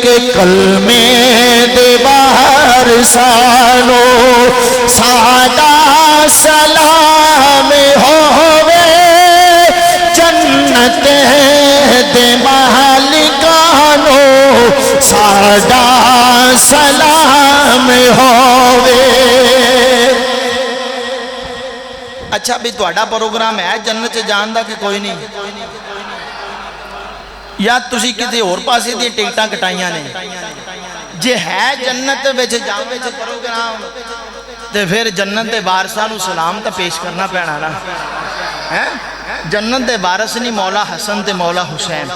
کہ کلمے دے باہر سانو ساڈا سلام ہووے جنت دے مالکانو ساڈا سلام ہووے۔ اچھا بھی تہاڈا پروگرام ہے جنت جان دا کہ کوئی نہیں؟ یا تسی کسی اور پاسے دی ٹکٹاں کٹائیاں نے؟ جے ہے جنت وچ جاوے تے پروگرام تے پھر جنت دے وارثاں نوں سلام تے پیش کرنا پینا نا۔ جنت دے وارث نہیں مولا حسن تے مولا حسین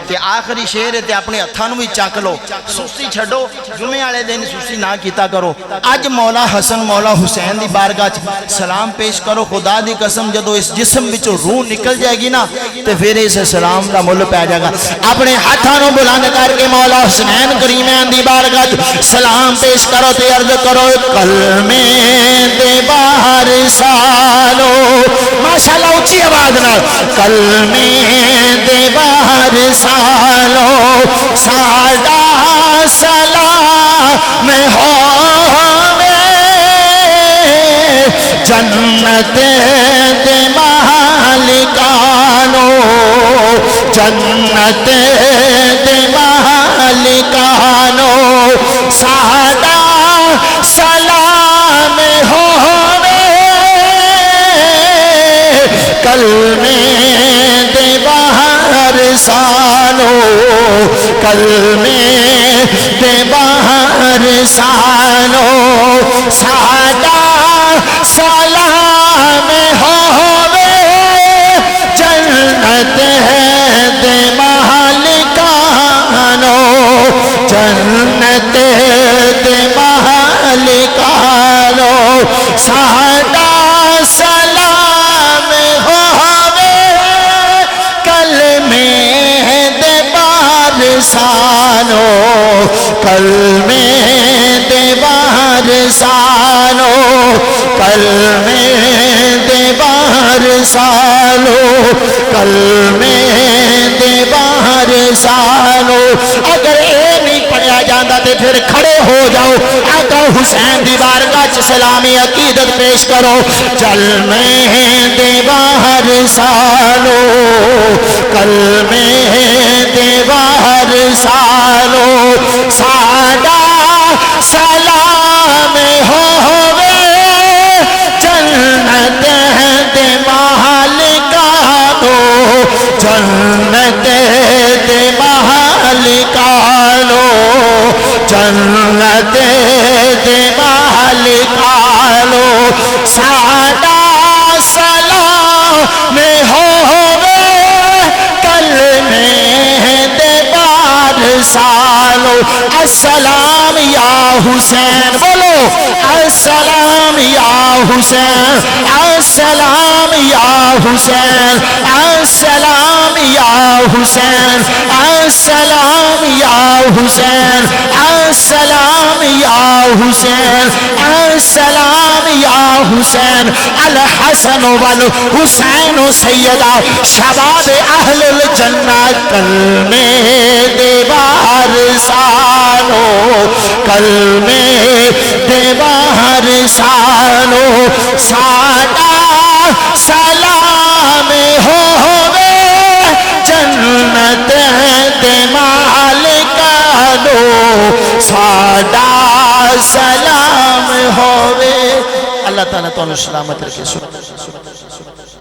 تے آخری شعر تے اپنے ہتھاں نوں وی چک لو، سستی چھڈو، جمعے والے دن سستی نہ کیتا کرو۔ اج مولا حسن مولا حسین دی بارگاہ سلام پیش کرو، خدا دی قسم جدو اس جسم وچوں روح نکل جائے گی نا تے پھر اس سلام دا مل پے جائے گا۔ اپنے ہاتھاں نوں بلند کر کے مولا حسین کریمین دی بارگاہ سلام پیش کرو تے عرض کرو کلمے دے باہر سالو، ماشاءاللہ اونچی آواز نال کلمے دے باہر سالو ساڈا سلام ہووے جنت دے مالکانو جنت دے مالکانو ساڈا سلام ہووے کلمے دے باہر سالو کلمے دے باہر سالو ساڈا سلام ہووے جنت دے مالکانو جنت دے مالکانو ساڈا سلام ہووے کلمے دے باہر سانو کلمے دے باہر سانو کلمے دے باہر سانو کلمے دے باہر سانو۔ اگر اے نہیں پڑھیا جاندہ تے پھر کھڑے ہو جاؤ، آقا حسین دی بارگاہ چ سلامی عقیدت پیش کرو کلمے دے باہر سانو کلمے دے باہر سانو ساڈا سلام ہووے جنت دے مالکانو جنت دے مالکانو جنت دے مالکانو ساڈا سلام ہووے کلمے دے باہر سالو السلام یا حسین بولو السلام یا حسین السلام یا حسین السلام یا حسین السلام یا حسین السلام یا حسین السلام یا حسین الحسن والحسین سیدہ شباب اہل الجنہ کلمے دے باہر سانو کلمے دے باہر سانو ساڈا سلام ہووے جنت دے مالکانو ساڈا سلام ہووے۔ اللہ تعالیٰ تو سلامت رکھے۔